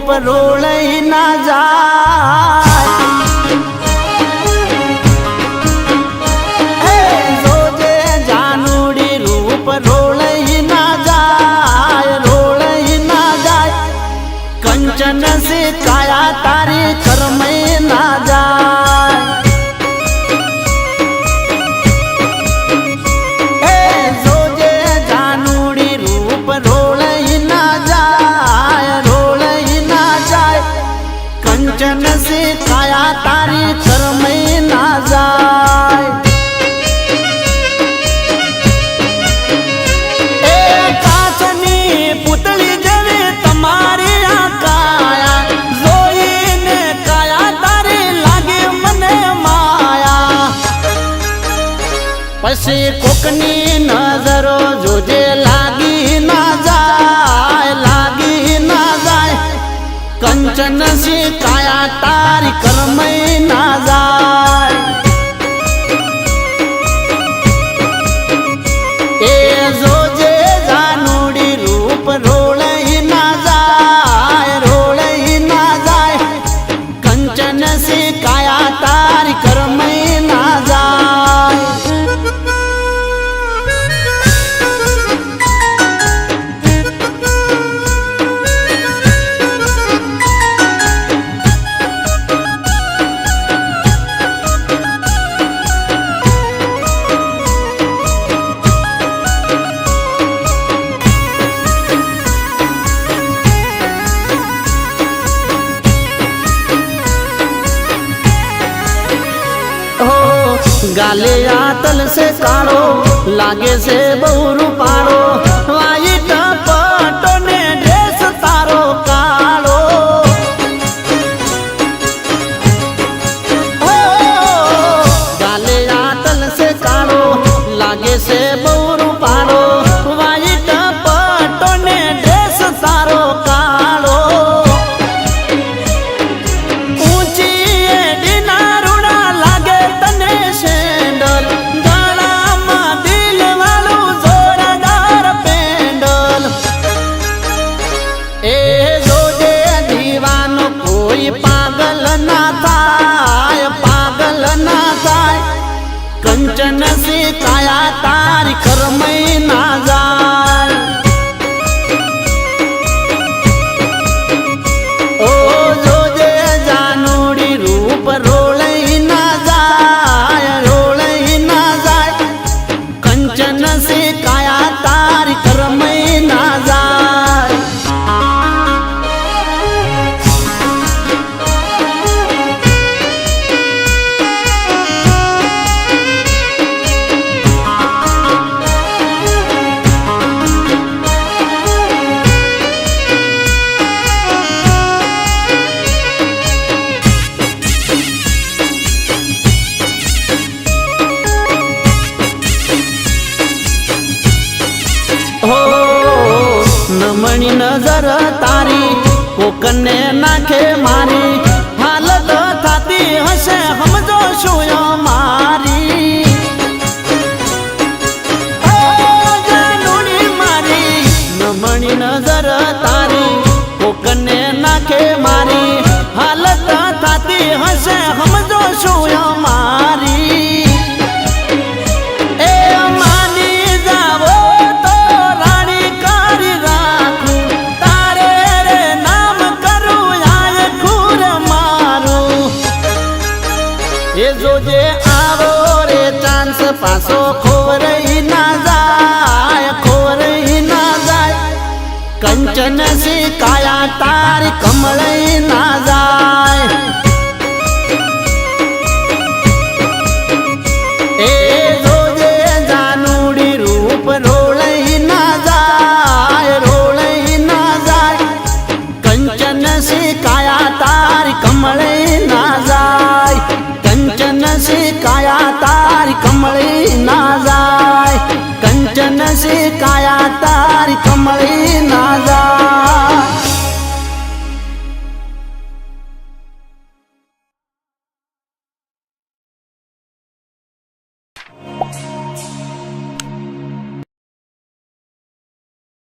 રૂપ રોળઈ ના જાય જોજે જાનુડી રૂપ રોળઈ ના જાય રોળઈ ના જાય કંચન સે કાયા તારી કર્મઈ ના જાય कंचन से काया तारी कर्मई ना जाय ए काचनी पुतली जेवी तमारी आ काया जोईने काया तारी लागे मने माया पछी कोकनी नजरो जोजे लागी ना जाय लागी ना जाय कंचन से काया तारी कर्मई ना जाय ए जोजे जानुडी रूप रोळई ना जाय कंचन से काया तारी कर्मई ना जाय गाले आतल से काड़ो लागे से बहुरू पाड़ो वाइट पटो ने ड्रेस तारो काड़ो गाले आतल से काड़ो लागे से बहुरू पाड़ो वाइट पटो ने ड्रेस तारो काड़ो ऊंची एडी रूड़ा लागे तने कंचन से काया तारी कर्मई ना जाय ओ जोजे जानुडी रूप रोळई ना जाय कंचन से काया तारी कर्मई ना जाय नमणी नजर तारी कोकने नाखे मारी हालत थाती हसे हमजो शुयो मारी जानुडी मारी नमणी नजर तारी कोकने नाखे मारी हालत थाती हसे हमजो शुयो मारी जोजे आवो रे चांस पासो खोवरई ना जाय कंचन से काया तारी कमलई ना जाय ए जोजे जानुडी रूप रोळई ना जाय कंचन से काया तारी कमलई ना जाय कंचन से काया तारी कमलई ना जाय कंचन से काया तारी कमलई